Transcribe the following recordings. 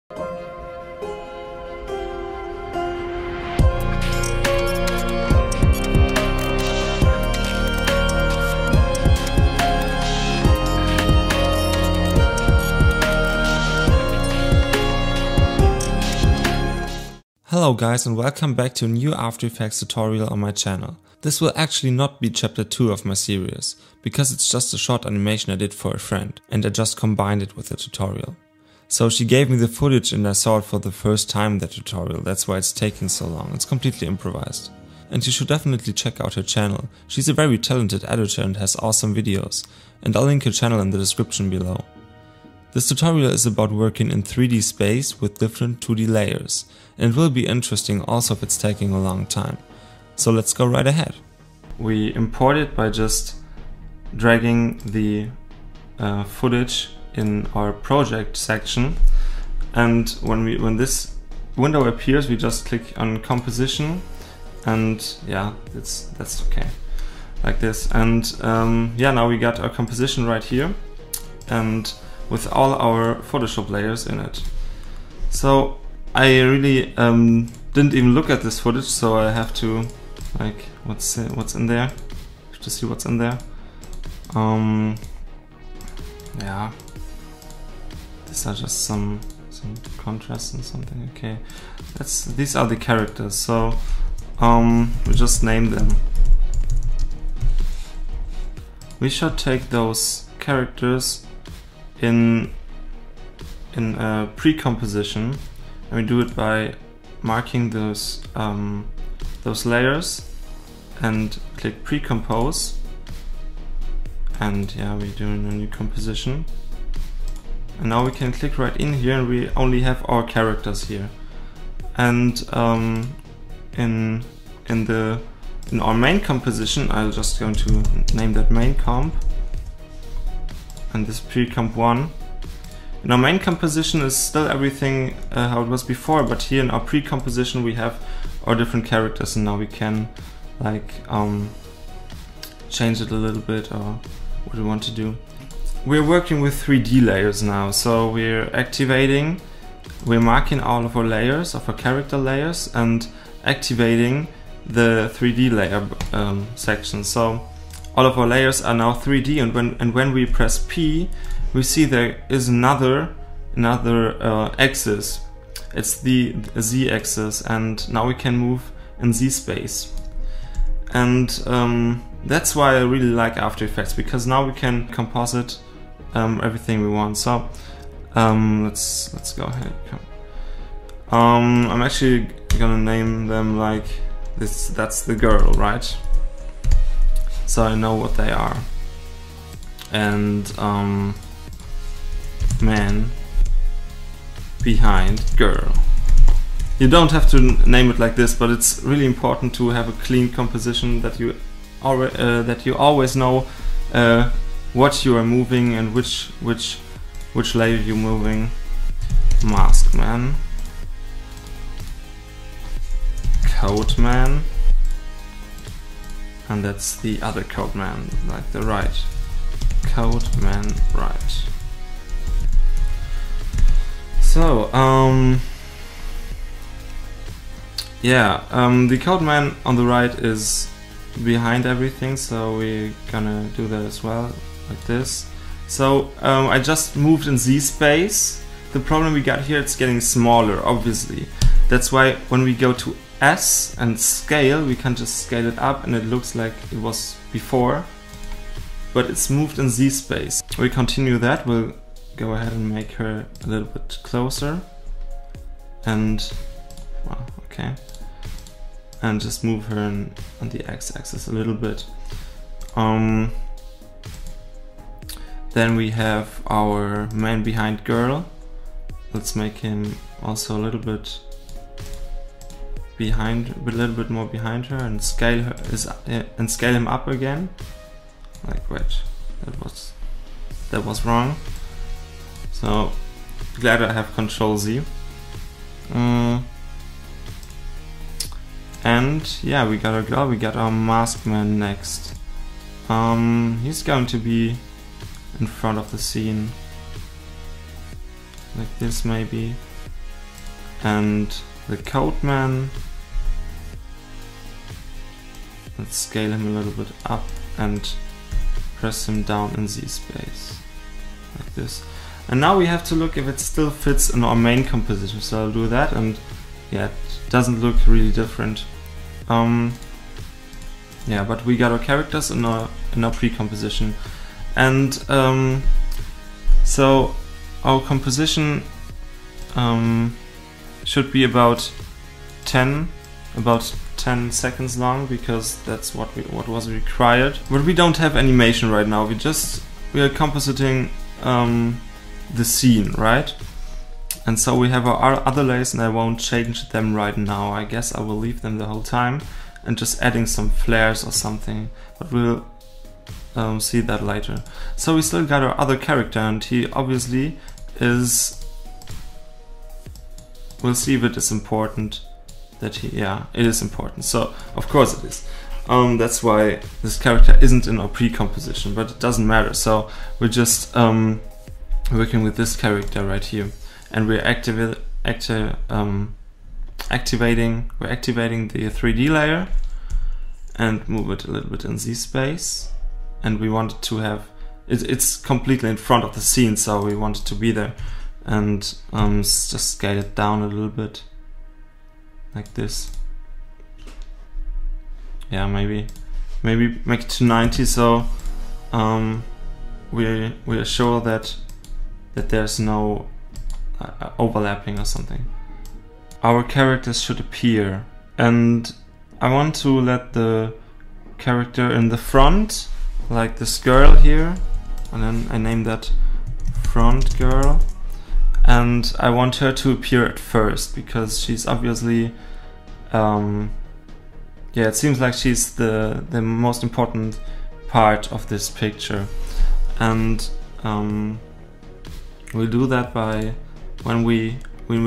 Hello guys, and welcome back to a new After Effects tutorial on my channel. This will actually not be chapter 2 of my series, because it's just a short animation I did for a friend and I just combined it with the tutorial. So she gave me the footage and I saw it for the first time in the tutorial, that's why it's taking so long. It's completely improvised. And you should definitely check out her channel. She's a very talented editor and has awesome videos, and I'll link her channel in the description below. This tutorial is about working in 3D space with different 2D layers, and it will be interesting also if it's taking a long time. So let's go right ahead. We import it by just dragging the footage in our project section, and when this window appears we just click on composition, and yeah, that's okay, like this. And yeah, now we got our composition right here, and with all our Photoshop layers in it. So I really didn't even look at this footage, so I have to, like, what's in there? I have to see what's in there. Yeah, these are just some contrast and something. Okay, these are the characters. So we just name them. We should take those characters in pre-composition, and we do it by marking those layers and click pre-compose, and yeah, we're doing a new composition. And now we can click right in here and we only have our characters here. And in our main composition, I'm just going to name that main comp, and this pre-comp 1. In our main composition is still everything how it was before, but here in our pre-composition we have our different characters, and now we can, like, change it a little bit, or what we want to do. We're working with 3D layers now, so we're marking all of our layers, of our character layers, and activating the 3D layer section. So all of our layers are now 3D, and when we press P, we see there is another axis. It's the Z axis, and now we can move in Z space. And that's why I really like After Effects, because now we can composite everything we want. So let's go ahead. I'm actually gonna name them like this. That's the girl, right? So I know what they are. And man behind girl. You don't have to name it like this, but it's really important to have a clean composition, that you always know what you are moving and which layer you're moving. Mask man, coat man, and that's the other coat man, like the right coat man, right. So yeah, the coat man on the right is behind everything, so we're gonna do that as well, like this. So I just moved in Z space. The problem we got here, it's getting smaller, obviously. That's why when we go to S and scale, we can just scale it up and it looks like it was before, but it's moved in Z space. We continue that, we'll go ahead and make her a little bit closer, and well, okay, and just move her on the x-axis a little bit. Then we have our man behind girl. Let's make him also a little bit behind, a little bit more behind her, and scale him up again. Like, wait, that was wrong. So glad I have Control Z. And yeah, we got our girl, we got our masked man next. He's going to be in front of the scene, like this maybe. and the coatman. Let's scale him a little bit up and press him down in Z space, like this. And now we have to look if it still fits in our main composition. So I'll do that, and yeah, it doesn't look really different. Yeah, but we got our characters in our pre-composition, and so our composition should be about 10 seconds long, because that's what was required. But we don't have animation right now. We are compositing the scene, right? And so we have our other layers, and I won't change them right now. I guess I will leave them the whole time and just adding some flares or something, but we'll see that later. So we still got our other character, and he obviously is, we'll see if it is important that yeah, it is important. So of course it is. That's why this character isn't in our pre-composition, but it doesn't matter. So we're just working with this character right here, and we're activating the 3D layer and move it a little bit in Z space. And we want it to have it's completely in front of the scene, so we want it to be there. And just scale it down a little bit, like this. Yeah, maybe make it to 90, so we are sure that there's no overlapping or something. Our characters should appear, and I want to let the character in the front, like this girl here, and then I name that front girl, and I want her to appear at first, because she's obviously yeah, it seems like she's the most important part of this picture. And we'll do that by when we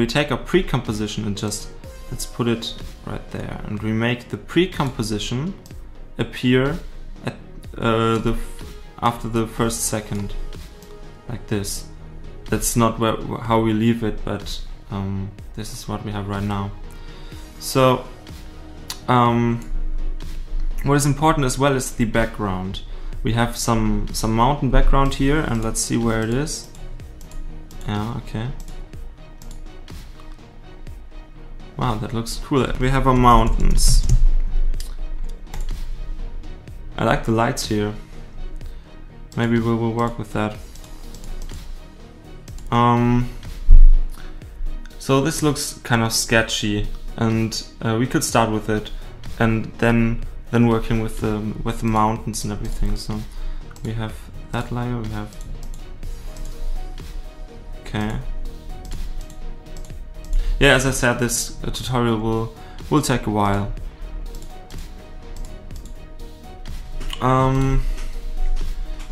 take a pre-composition and just let's put it right there, and we make the pre-composition appear at after the first second, like this. That's not how we leave it, but this is what we have right now. So what is important as well is the background. We have some mountain background here, and let's see where it is. Yeah, okay. Wow, that looks cool. We have our mountains. I like the lights here. Maybe we will work with that. So this looks kind of sketchy, and we could start with it, and then working with the mountains and everything. So we have that layer. We have okay. Yeah, as I said, this tutorial will take a while.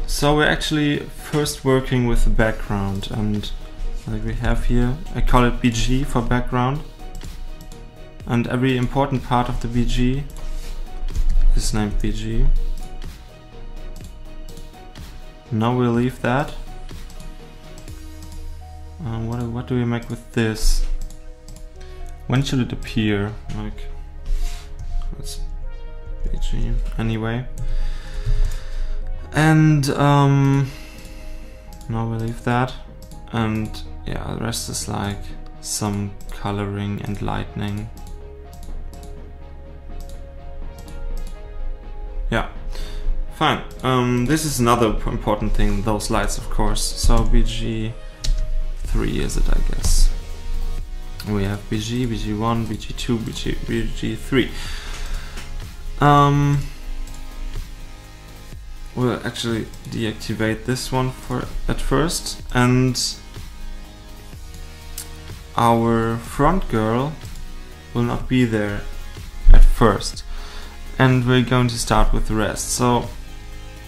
So we're actually first working with the background, and like we have here, I call it BG for background, and every important part of the BG is named BG. Now we'll leave that. What do we make with this? When should it appear? Like, let's BG anyway. And now we'll leave that. And yeah, the rest is like some coloring and lightning. Yeah, fine. This is another important thing, those lights, of course. So BG3 is it, I guess. We have BG, BG1, BG2, BG3. We'll actually deactivate this one at first, and our front girl will not be there at first, and we're going to start with the rest. So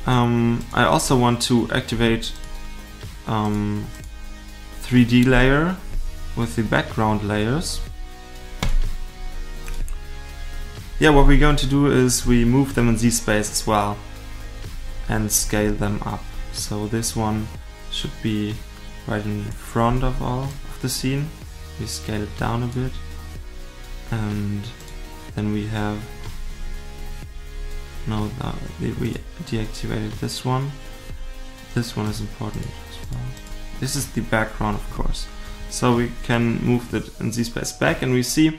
I also want to activate 3D layer with the background layers. Yeah, what we're going to do is we move them in Z space as well and scale them up. So this one should be right in front of all of the scene, we scale it down a bit, and then we have we deactivated this one. This one is important as well. This is the background, of course. So we can move it in Z-space back, and we see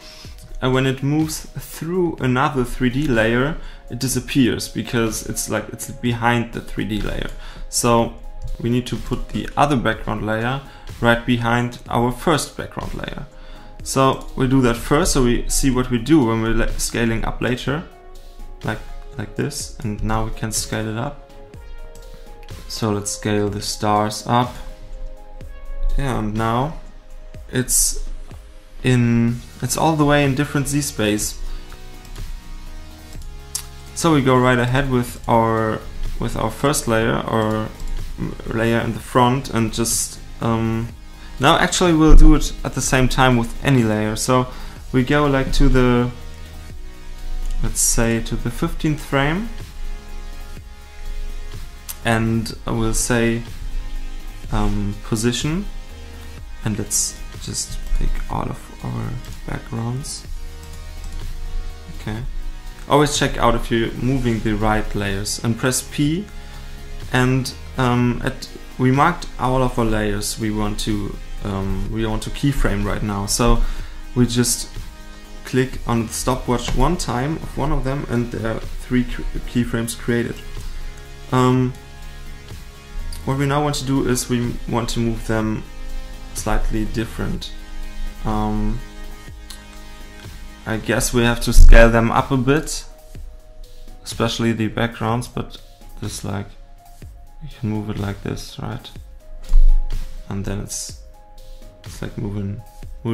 when it moves through another 3D layer, it disappears because it's behind the 3D layer. So we need to put the other background layer right behind our first background layer. So we'll do that first, so we see what we do when we're scaling up later, like this. And now we can scale it up. So let's scale the stars up. Yeah, and now it's all the way in different Z-space. So we go right ahead with our first layer, or layer in the front, and just now actually we'll do it at the same time with any layer. So we go like to the, let's say, to the 15th frame, and we'll say position, and let's just pick all of our backgrounds. Okay. Always check out if you're moving the right layers, and press P, and we marked all of our layers we want to keyframe right now. So we just click on the stopwatch one time of one of them, and there are 3 keyframes created. What we now want to do is we want to move them slightly different. I guess we have to scale them up a bit, especially the backgrounds, but just like you can move it like this, right? And then it's like moving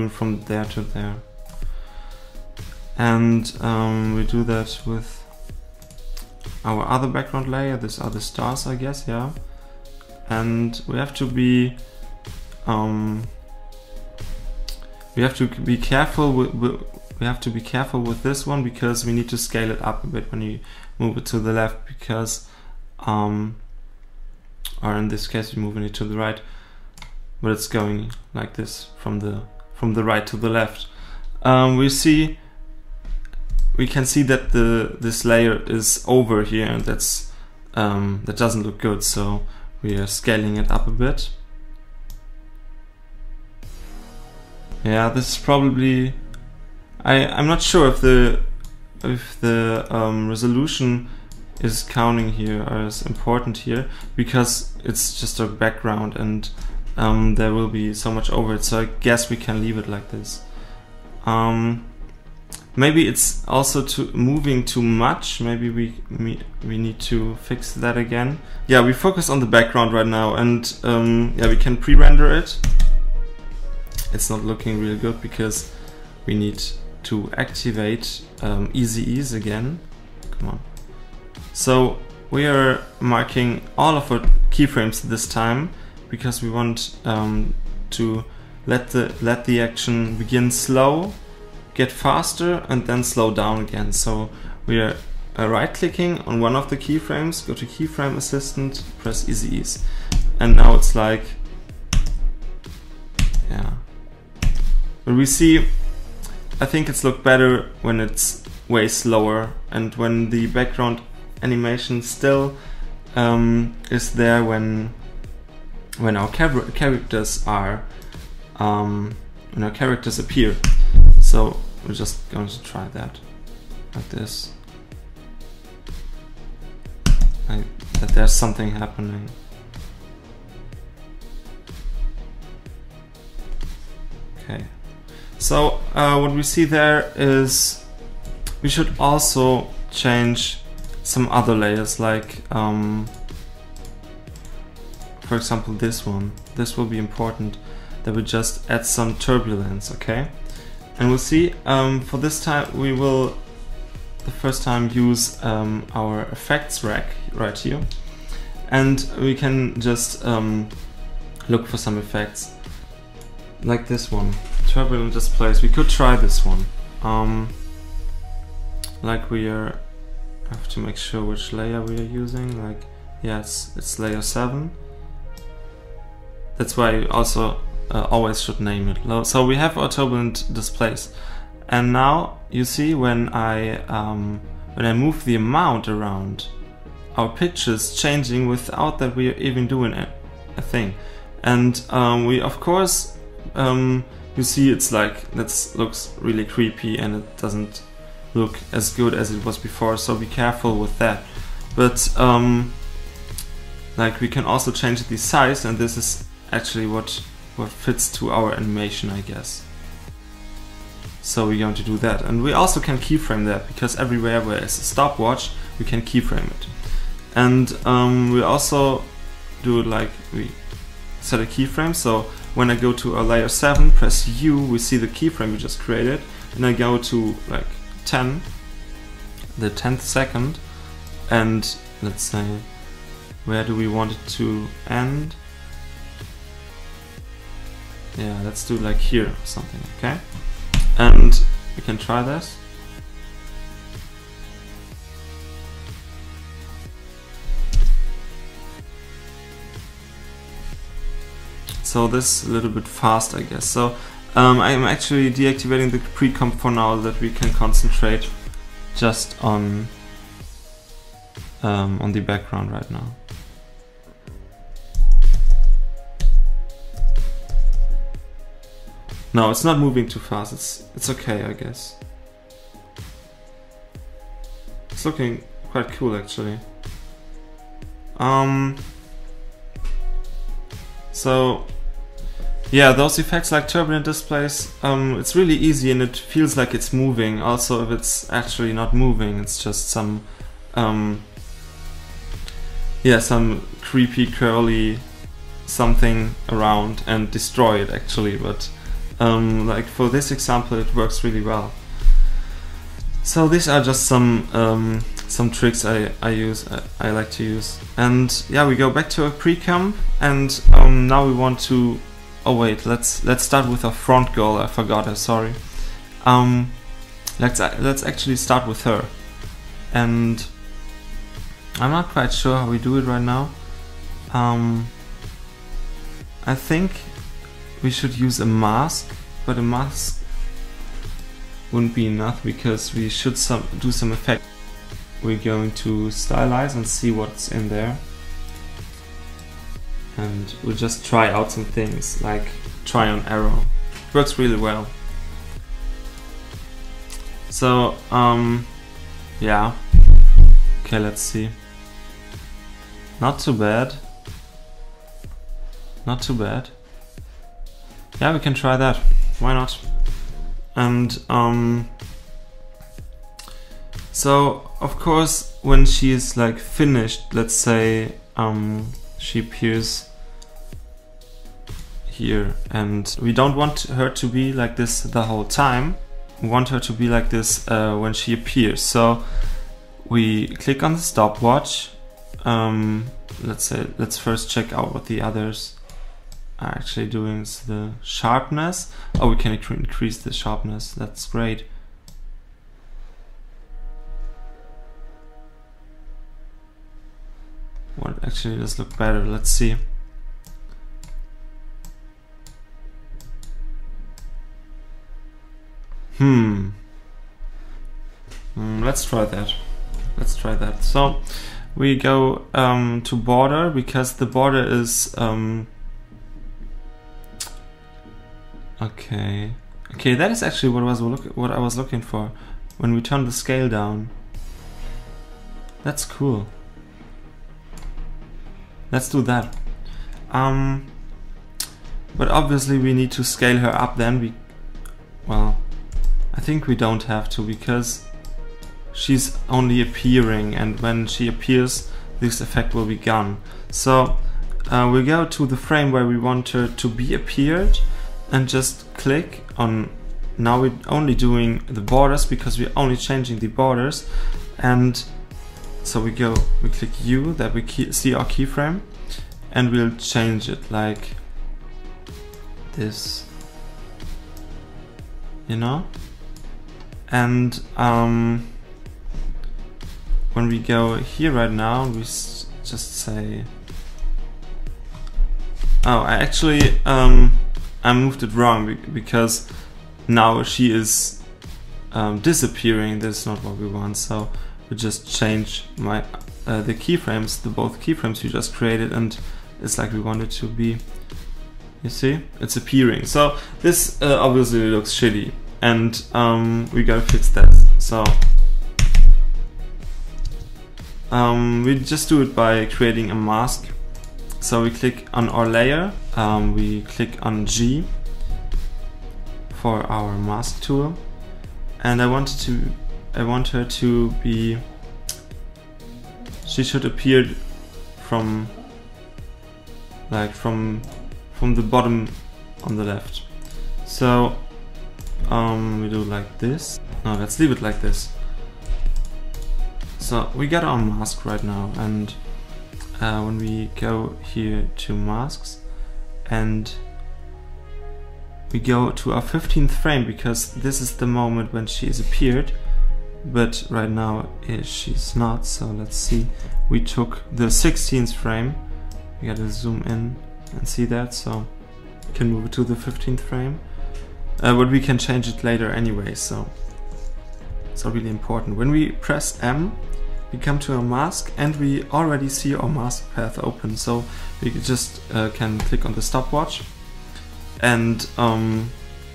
from there to there. And we do that with our other background layer. These are the stars, I guess, yeah. And we have to be careful with this one, because we need to scale it up a bit when you move it to the left, because or in this case we're moving it to the right, but it's going like this from the right to the left. We can see that this layer is over here, and that doesn't look good, so we are scaling it up a bit. Yeah, this is probably, I'm not sure if the resolution is counting here or is important here, because it's just a background, and there will be so much over it, so I guess we can leave it like this. Maybe it's also moving too much. Maybe we need to fix that again. Yeah, we focus on the background right now, and yeah, we can pre-render it. It's not looking really good because we need to activate Easy Ease again. Come on. So we are marking all of our keyframes this time, because we want to let the action begin slow, get faster, and then slow down again. So we are right-clicking on one of the keyframes, go to Keyframe Assistant, press Easy Ease, and now it's like, yeah. But we see, I think it's looked better when it's way slower, and when the background animation still is there when our characters are when our characters appear. So we're just going to try that like this, that there's something happening. Okay, so what we see there is we should also change some other layers, like for example this one. This will be important, that we just add some turbulence, okay? And we'll see, for this time we will the first time use our effects rack right here, and we can just look for some effects like this one, turbulent displays. We could try this one, like we have to make sure which layer we are using. Like, yes, it's layer 7. That's why also always should name it. So we have our turbulent displays, and now you see when I move the amount around, our picture is changing without that we are even doing a thing. And we of course you see it's like that looks really creepy and it doesn't look as good as it was before, so be careful with that. But like we can also change the size, and this is actually what fits to our animation, I guess. So we're going to do that, and we also can keyframe that, because everywhere where there's a stopwatch we can keyframe it. And we also do it like we set a keyframe. So when I go to a layer 7, press U, we see the keyframe we just created, and I go to like 10, the 10th second, and let's say, where do we want it to end? Yeah, let's do like here or something, okay? And we can try this. So this is a little bit fast, I guess. So I'm actually deactivating the pre-comp for now, that we can concentrate just on the background right now. No, it's not moving too fast. It's okay, I guess. It's looking quite cool, actually. So yeah, those effects like turbulent displays, it's really easy and it feels like it's moving. Also, if it's actually not moving, it's just some yeah, some creepy curly something around and destroy it actually. But like for this example, it works really well. So these are just some tricks I like to use. And yeah, we go back to our pre-comp, and now we want to, oh wait, let's start with our front girl. I forgot her, sorry. Let's actually start with her. And I'm not quite sure how we do it right now. I think we should use a mask, but a mask wouldn't be enough, because we should do some effect. We're going to stylize and see what's in there, and we'll just try out some things like try on arrow. It works really well. So yeah, okay, let's see. Not too bad, not too bad. Yeah, we can try that, why not? And so of course when she is like finished, let's say she appears here, and we don't want her to be like this the whole time. We want her to be like this when she appears. So we click on the stopwatch. Let's first check out what the others are actually doing. Is the sharpness. Oh, we can increase the sharpness. That's great. What actually does look better? Let's see. Let's try that. Let's try that. So we go to border, because the border is okay. That is actually what I was looking for when we turn the scale down. That's cool. Let's do that. But obviously we need to scale her up then. Well, I think we don't have to, because she's only appearing, and when she appears this effect will be gone. So we go to the frame where we want her to be appeared, and just click on, now we're only doing the borders because we're only changing the borders. And so we click U, that we see our keyframe, and we'll change it like this, you know? And when we go here right now, we just say, oh, I I moved it wrong because now she is disappearing. This is not what we want, so we just change the keyframes, both keyframes we just created, and it's like we want it to be. You see, it's appearing. So this obviously looks shitty, and we gotta fix that. So we just do it by creating a mask. So we click on our layer, we click on G for our mask tool, and I want her to be. She should appear from the bottom on the left. So we do like this. No, let's leave it like this. So we got our mask right now, and when we go here to masks and we go to our 15th frame, because this is the moment when she has appeared, but right now she's not. So let's see, we took the 16th frame. We gotta zoom in and see that, so we can move it to the 15th frame, but we can change it later anyway, so it's not really important. When we press M, we come to a mask, and we already see our mask path open, so we just can click on the stopwatch and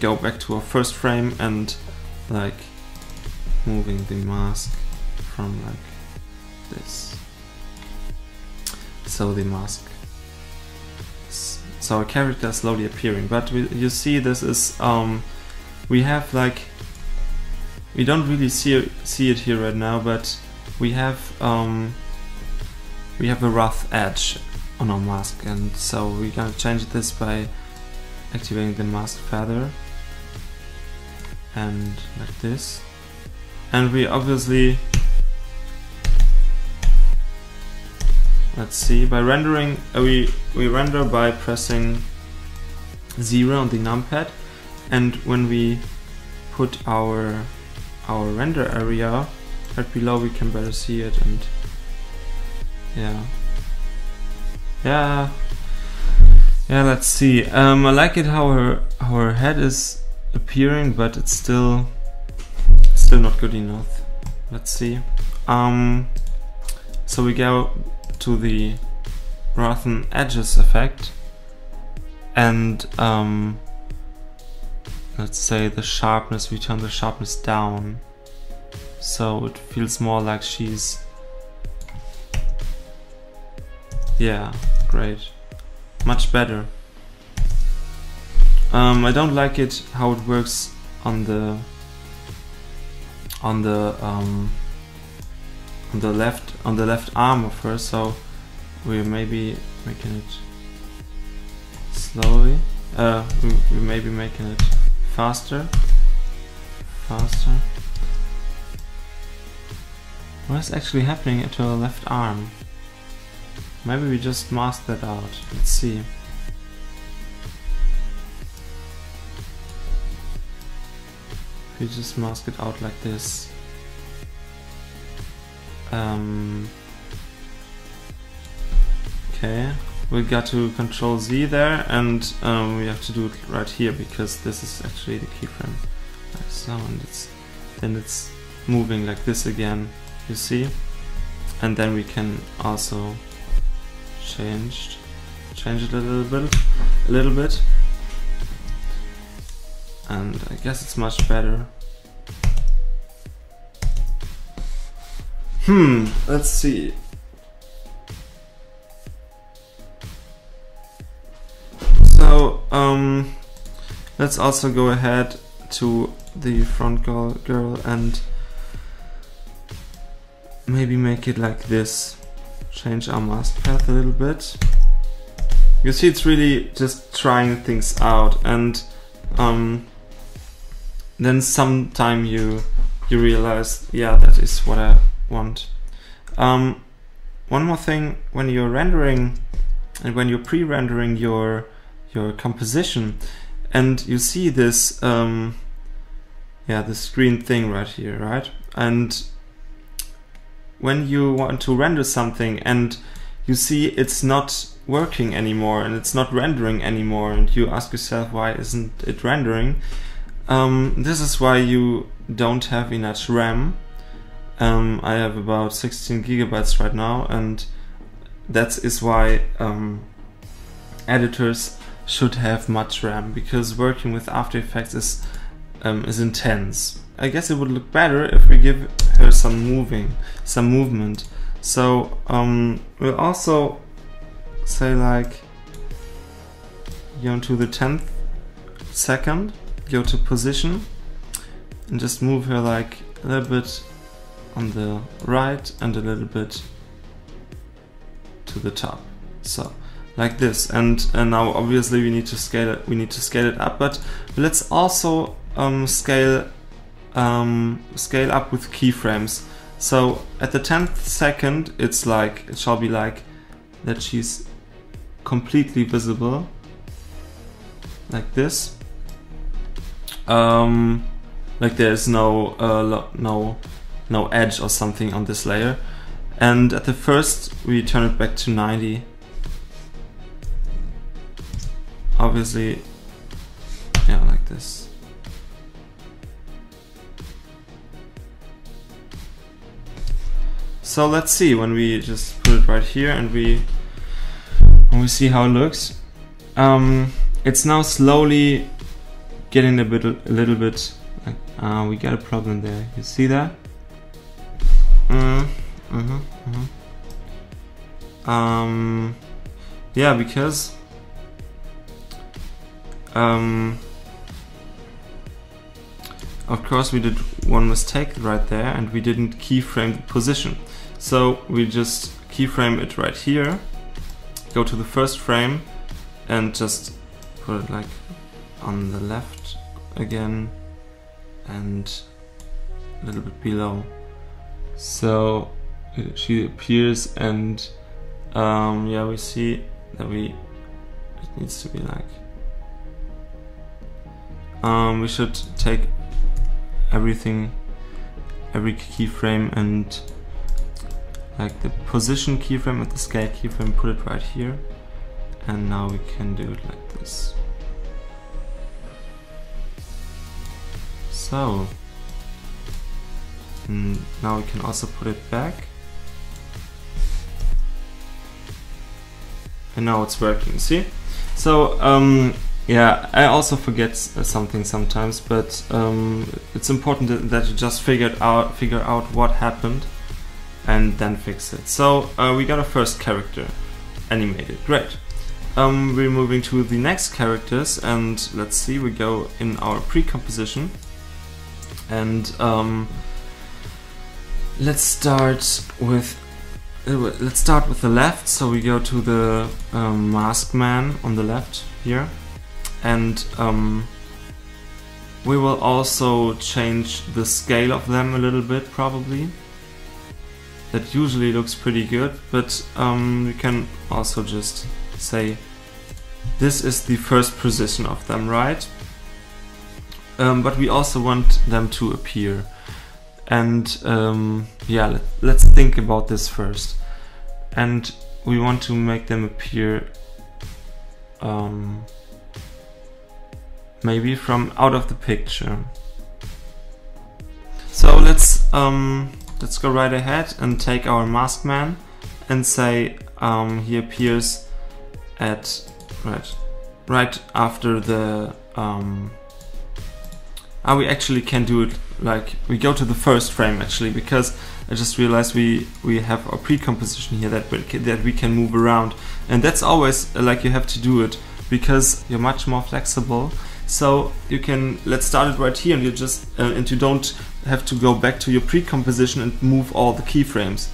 go back to our first frame and like moving the mask from like this. So the mask, so our character is slowly appearing, but you see this is we have like, we don't really see it here right now, but we have a rough edge on our mask, and so we're gonna change this by activating the mask feather and like this. And we obviously, let's see, by rendering, we render by pressing 0 on the numpad, and when we put our render area right below, we can better see it. And yeah, let's see. I like it how her head is appearing, but it's still not good enough. Let's see. So we go to the roughen edges effect, and let's say the sharpness, we turn the sharpness down, so it feels more like she's, yeah, great, much better. I don't like it how it works on the left arm of her, so we're maybe making it slowly. We may be making it faster. What is actually happening to her left arm? Maybe we just mask that out. Let's see. We just mask it out like this. Okay, we got to Control Z there, and we have to do it right here because this is actually the keyframe. Like so, and then it's moving like this again. You see, and then we can also change it a little bit. And I guess it's much better. Let's see. So let's also go ahead to the front girl and maybe make it like this. Change our mask path a little bit. You see, it's really just trying things out, and then sometime you realize, yeah, that is what I want. One more thing, when you're rendering and when you're pre-rendering your composition, and you see this this green thing right here, right? And when you want to render something and you see it's not working anymore and it's not rendering anymore, and you ask yourself, why isn't it rendering? This is why you don't have enough RAM. I have about 16 gigabytes right now, and that is why editors should have much RAM, because working with After Effects is intense. I guess it would look better if we give her some movement. So we'll also say, like, go to the 10th second, go to position, and just move her like a little bit on the right and a little bit to the top. So like this, and now obviously we need to scale it. We need to scale it up, but let's also scale up with keyframes. So at the 10th second, it shall be like that she's completely visible, like this. Like there's no edge or something on this layer. And at the first, we turn it back to 90. Obviously, yeah, like this. So let's see when we just put it right here and when we see how it looks. It's now slowly getting a little bit like, we got a problem there. You see that? Yeah, because of course we did one mistake right there, and we didn't keyframe the position. So we just keyframe it right here, go to the first frame and just put it like on the left again and a little bit below. So she appears, and yeah, we see that it needs to be like, we should take every keyframe and like the position keyframe and the scale keyframe, put it right here, and now we can do it like this. So now we can also put it back, and now it's working, see? So yeah, I also forget something sometimes, but it's important that you just figure out what happened and then fix it. So we got a first character animated, great. We're moving to the next characters, and let's see, we go in our pre-composition, and let's start with the left. So we go to the masked man on the left here, and we will also change the scale of them a little bit, probably. That usually looks pretty good, but we can also just say this is the first position of them, right? But we also want them to appear, and yeah, let's think about this first. And we want to make them appear maybe from out of the picture. So let's go right ahead and take our masked man and say he appears at right after the we actually can do it like we go to the first frame, actually, because I just realized we have our pre-composition here that we can move around, and that's always like you have to do it because you're much more flexible. So you can, let's start it right here, and you just and you don't have to go back to your pre-composition and move all the keyframes.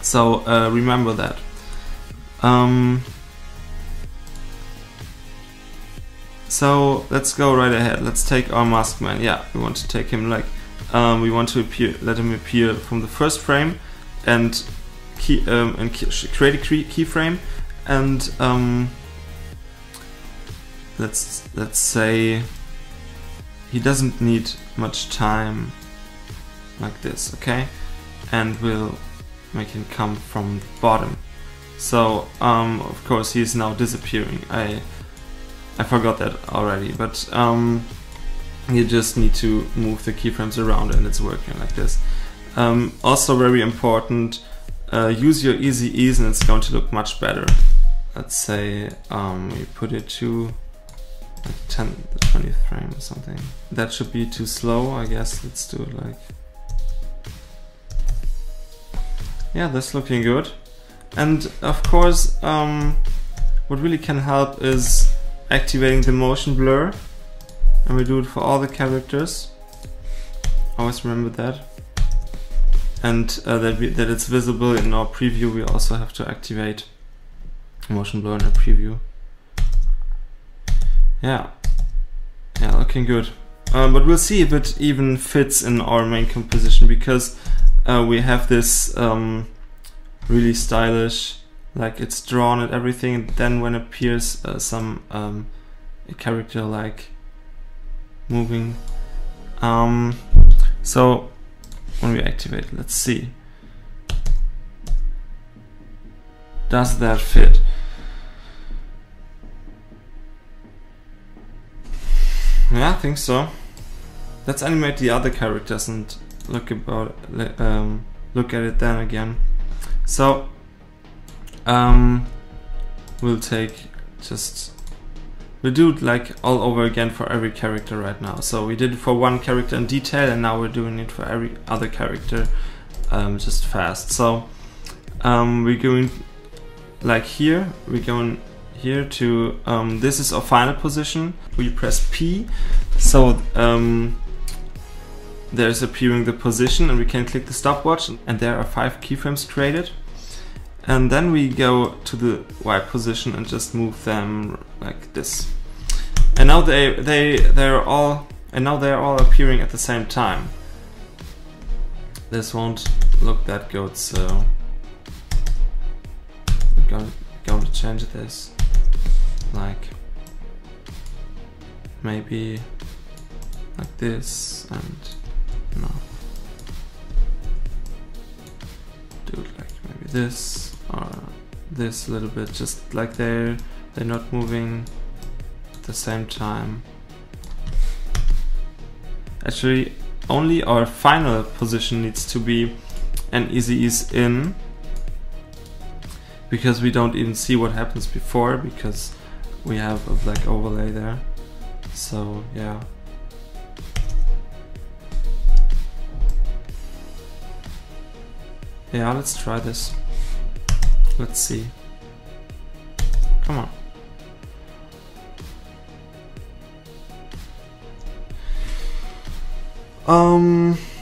So remember that. So let's go right ahead. Let's take our masked man. Yeah, we want to take him like we want to let him appear from the first frame, and create a keyframe, and let's say he doesn't need much time, like this, okay? And we'll make him come from the bottom. So of course he's now disappearing. I forgot that already, but you just need to move the keyframes around and it's working like this. Also very important, use your easy ease and it's going to look much better. Let's say we put it to like 20th frame or something. That should be too slow, I guess. Let's do it like, yeah, that's looking good. And of course, what really can help is activating the motion blur, and we do it for all the characters. Always remember that. And that it's visible in our preview. We also have to activate motion blur in a preview. Yeah, looking good. But we'll see if it even fits in our main composition, because we have this really stylish, like it's drawn and everything, and then when it appears some a character like moving. So when we activate it, let's see. Does that fit? Yeah, I think so. Let's animate the other characters and look at it then again. So we'll do it like all over again for every character right now. So we did it for one character in detail, and now we're doing it for every other character just fast. So we're going like here, we're going here to this is our final position. We press P, so there's appearing the position, and we can click the stopwatch, and there are 5 keyframes created. And then we go to the Y position and just move them like this. And now they're all appearing at the same time. This won't look that good, so we're going to change this. Like maybe like this, and no, do it like maybe this or this a little bit, just like they're not moving at the same time. Actually, only our final position needs to be an easy ease in, because we don't even see what happens before, because we have a black overlay there. So yeah. Yeah, let's try this. Let's see. Come on.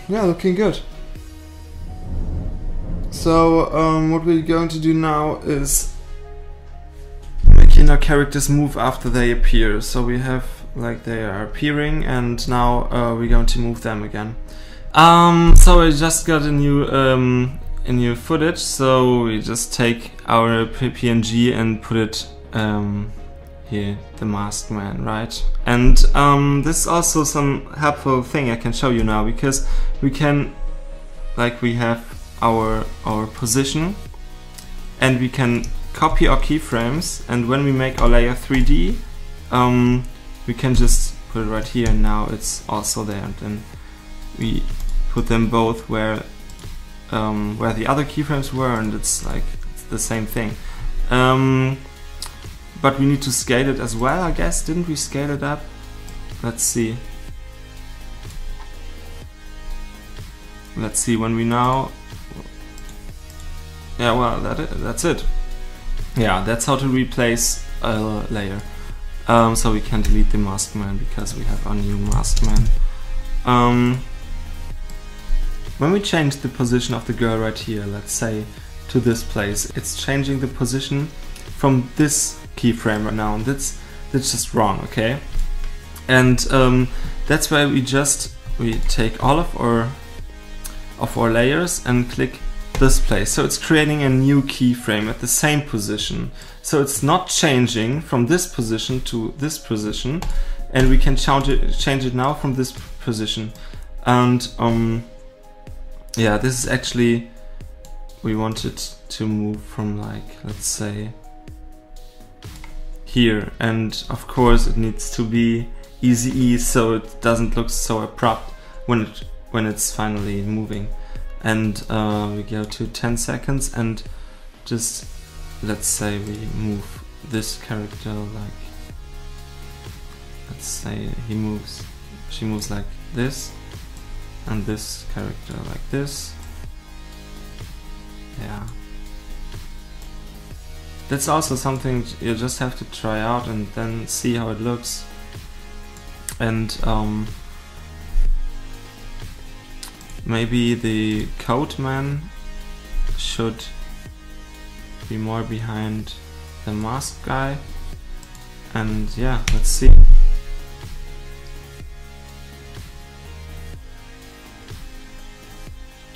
Yeah, looking good. So what we're going to do now is making our characters move after they appear. So we have like they are appearing, and now we're going to move them again. So I just got a new footage. So we just take our PNG and put it here, the masked man, right? And this is also some helpful thing I can show you now, because we can, like, we have our position, and we can copy our keyframes, and when we make our layer 3D, we can just put it right here, and now it's also there, and then we put them both where the other keyframes were, and it's like it's the same thing. But we need to scale it as well, I guess. Didn't we scale it up? Let's see. Let's see when we now. Yeah, well, that's it. Yeah, that's how to replace a layer. So we can delete the masked man because we have our new masked man. When we change the position of the girl right here, let's say to this place, it's changing the position from this keyframe right now, and that's just wrong, okay? And that's why we take all of our layers and click this place. So it's creating a new keyframe at the same position. So it's not changing from this position to this position, and we can change it now from this position. And yeah, this is actually we want it to move from, like, let's say here, and of course it needs to be easy ease so it doesn't look so abrupt when it's finally moving. And we go to 10 seconds and just, let's say we move this character, like, let's say she moves like this, and this character like this. Yeah. That's also something you just have to try out and then see how it looks. And maybe the coat man should be more behind the mask guy. And yeah, let's see.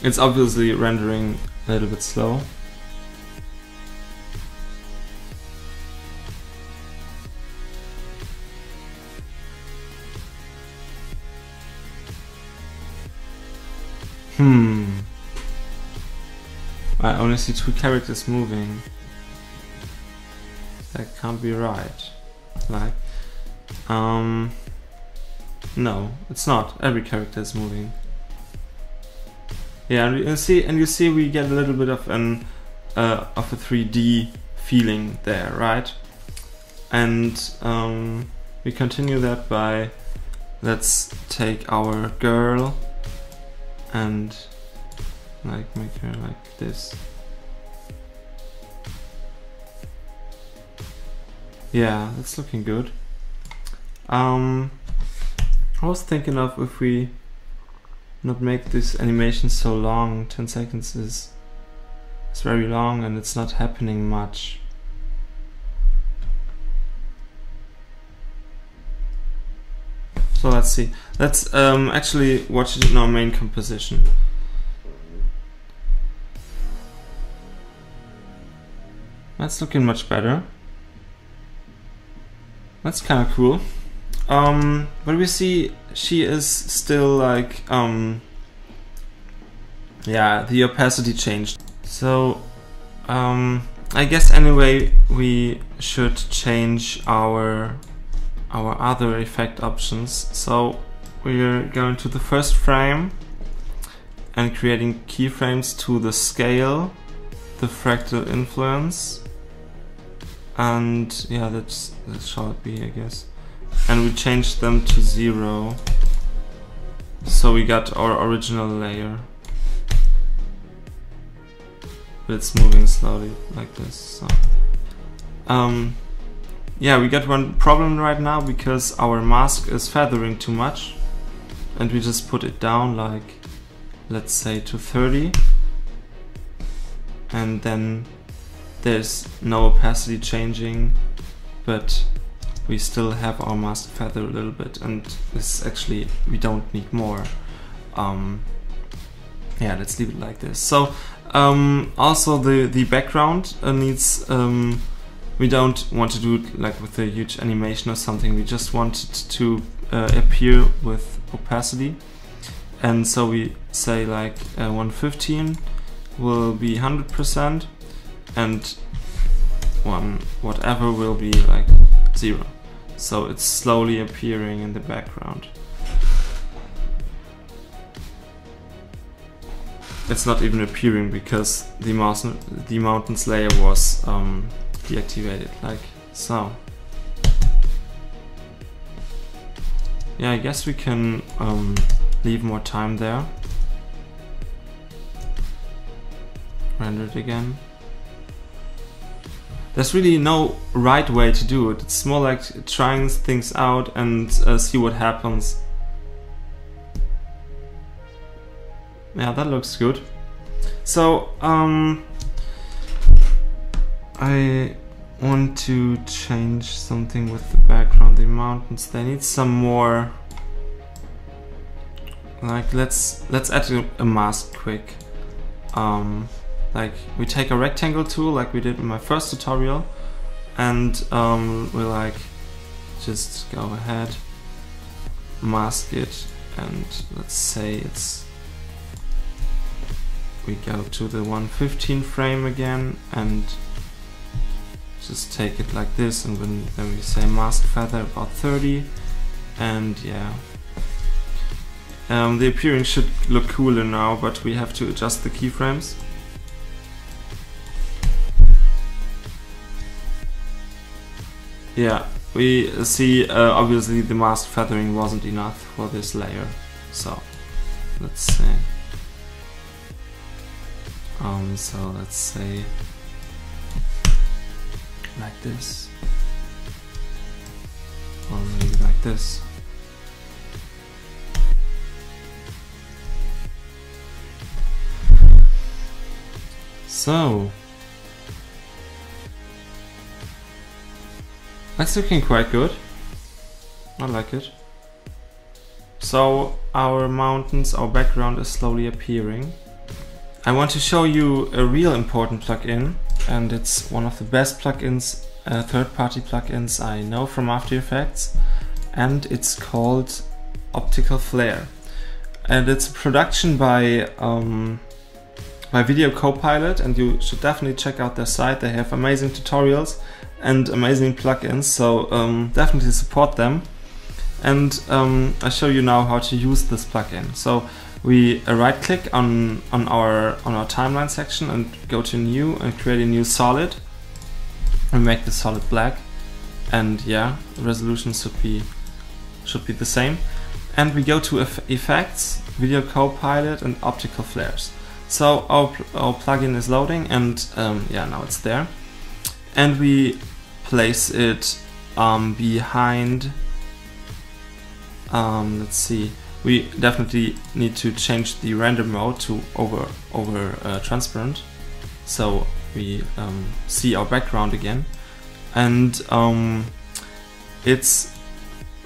It's obviously rendering a little bit slow. I only see 2 characters moving. That can't be right. Like, no, it's not. Every character is moving. Yeah, and you see we get a little bit of a 3D feeling there, right? And we continue that by, let's take our girl and like make her like this. Yeah, that's looking good. I was thinking of if we not make this animation so long. 10 seconds is very long and it's not happening much. So let's see. Let's actually watch it in our main composition. That's looking much better. That's kind of cool. But we see she is still like, yeah, the opacity changed. So, I guess anyway we should change our other effect options. So we're going to the first frame and creating keyframes to the scale, the fractal influence, and yeah, that shall it be, I guess. And we changed them to 0, so we got our original layer, but it's moving slowly like this. So yeah, we got one problem right now because our mask is feathering too much, and we just put it down, like, let's say to 30, and then there's no opacity changing, but we still have our mask feather a little bit, and this actually, we don't need more. Yeah, let's leave it like this. So also the background needs, we don't want to do it like with a huge animation or something, we just want it to appear with opacity. And so we say like 115 will be 100%, and whatever will be like 0. So it's slowly appearing in the background. It's not even appearing because the mountains layer was deactivated, like so. Yeah, I guess we can leave more time there. Render it again. There's really no right way to do it. It's more like trying things out and see what happens. Yeah, that looks good. So I want to change something with the background. The mountains, they need some more. Like let's add a mask quick. Like we take a rectangle tool like we did in my first tutorial, and we like just go ahead, mask it, and let's say it's we go to the 115 frame again and just take it like this, and then we say mask feather about 30, and yeah. The appearing should look cooler now, but we have to adjust the keyframes. Yeah, we see obviously the mask feathering wasn't enough for this layer, so let's say let's say like this, or maybe like this. So that's looking quite good. I like it. So our mountains, our background is slowly appearing. I want to show you a real important plugin, and it's one of the best plugins, third-party plugins I know from After Effects, and it's called Optical Flare. And it's a production by Video Copilot, and you should definitely check out their site. They have amazing tutorials and amazing plugins, so definitely support them. And I show you now how to use this plugin. So we right click on our timeline section and go to new and create a new solid and make the solid black, and yeah, the resolution should be the same. And we go to effects, Video Copilot, and optical flares. So our plugin is loading, and yeah, now it's there, and we place it behind. Let's see, we definitely need to change the render mode to over transparent, so we see our background again, and it's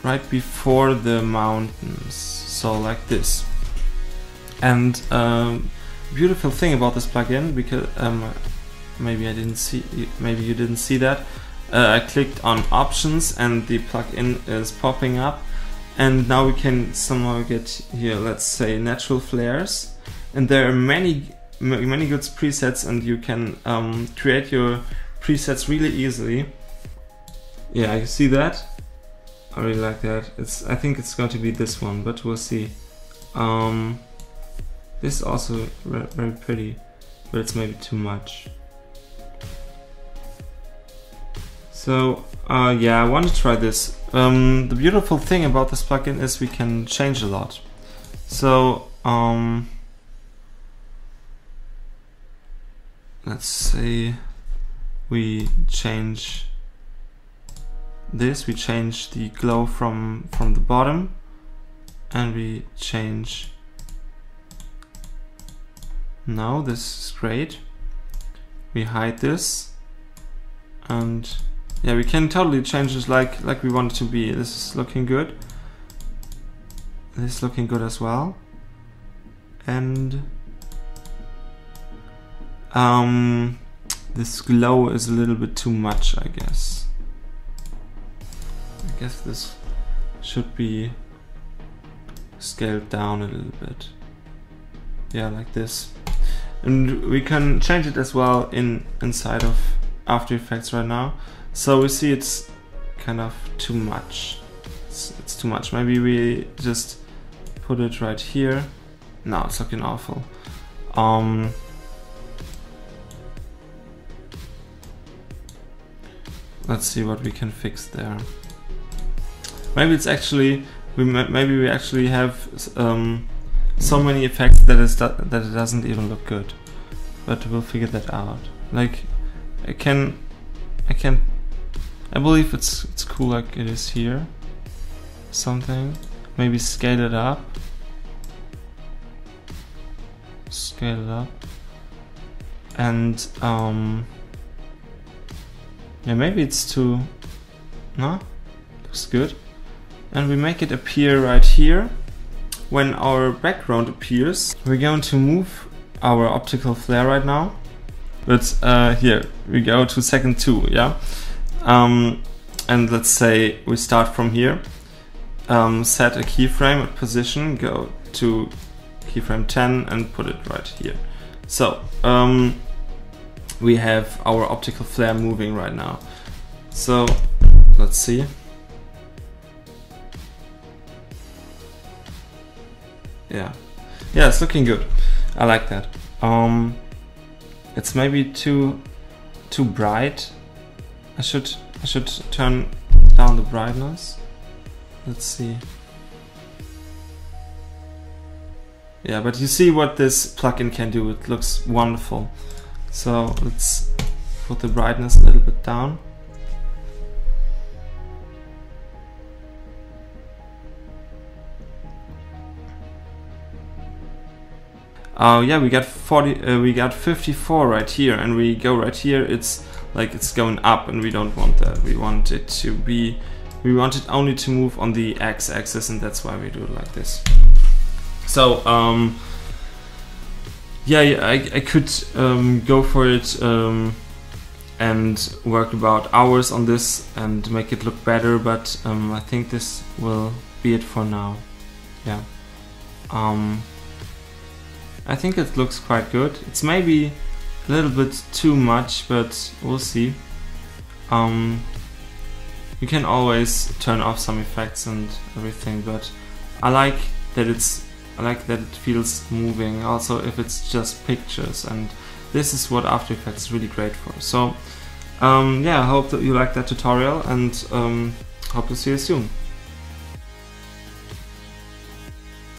right before the mountains, so like this. And beautiful thing about this plugin, because maybe you didn't see that, I clicked on options and the plugin is popping up, and now we can somehow get here, let's say, natural flares, and there are many good presets, and you can create your presets really easily. Yeah, you see that? I really like that. I think it's going to be this one, but we'll see. This is also very pretty, but it's maybe too much. So yeah, I want to try this. The beautiful thing about this plugin is we can change a lot. So let's say we change this, we change the glow from the bottom, and we change. Now this is great. We hide this, and yeah, we can totally change this like we want it to be. This is looking good. This is looking good as well. And this glow is a little bit too much, I guess. I guess this should be scaled down a little bit. Yeah, like this. And we can change it as well inside of After Effects right now. So we see it's kind of too much. It's too much. Maybe we just put it right here. No, it's looking awful. Let's see what we can fix there. Maybe it's actually maybe we actually have so many effects that it doesn't even look good, but we'll figure that out. Like I believe it's cool like it is here. Something, maybe scale it up, and yeah, maybe it's too. No, looks good. And we make it appear right here. When our background appears, we're going to move our optical flare right now. But here we go to second 2, yeah. And let's say we start from here. Set a keyframe at position, go to keyframe 10 and put it right here. So we have our optical flare moving right now. So let's see. Yeah, it's looking good. I like that. It's maybe too bright. I should turn down the brightness. Let's see. Yeah, but you see what this plugin can do. It looks wonderful. So let's put the brightness a little bit down. Yeah, we got 54 right here, and we go right here. It's like it's going up, and we don't want that. We want it only to move on the x-axis, and that's why we do it like this. So yeah, I could go for it and work about hours on this and make it look better, but I think this will be it for now. Yeah. I think it looks quite good. It's maybe a little bit too much, but we'll see. You can always turn off some effects and everything, but I like that it feels moving, also if it's just pictures, and this is what After Effects is really great for. So yeah, I hope that you liked that tutorial, and hope to see you soon.